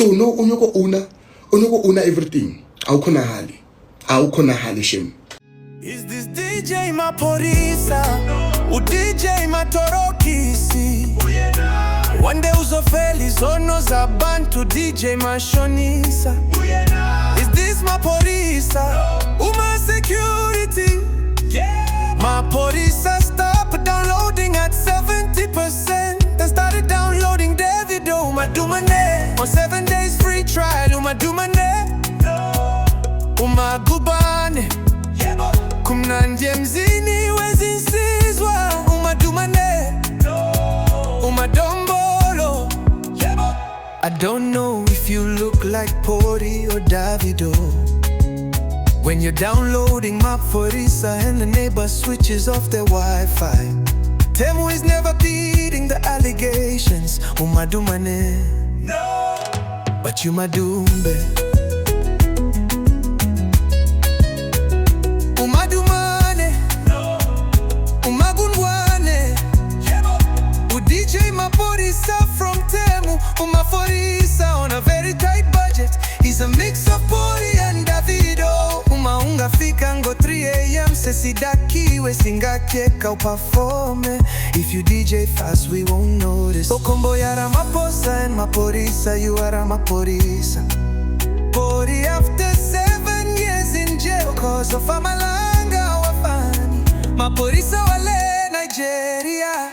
So no onyoko una everything. Awukho nahali shem. Is this DJ Mashonisa? U DJ Matorokisi? One day uzofeli zono za bantu DJ Mashonisa. Is this Mashonisa? Uma security? Mashonisa stop downloading at 70%. I started downloading Davido. Umadumane on 7 days free trial. Umadumane umagubane kumnandie mzini wezinsizwa. Umadumane umadombolo. I don't know if you look like Pori or Davido when you're downloading Mashonisa and the neighbor switches off their Wi-Fi. Temu is never beating the allegations. Umadumane, but you madumbe. Umadumane, umagundwane. DJ Mashonisa from Temu. Mashonisa on a very tight budget. He's a mix of Pori and Davido. Unga fika ngo 3 AM sesidaki we singakeka uperforme. If you DJ fast we won't notice. Okombo ya Ramaphosa and Mashonisa, you are Mashonisa. Pori after 7 years in jail cause of amalanga wafani. Mashonisa wale Nigeria.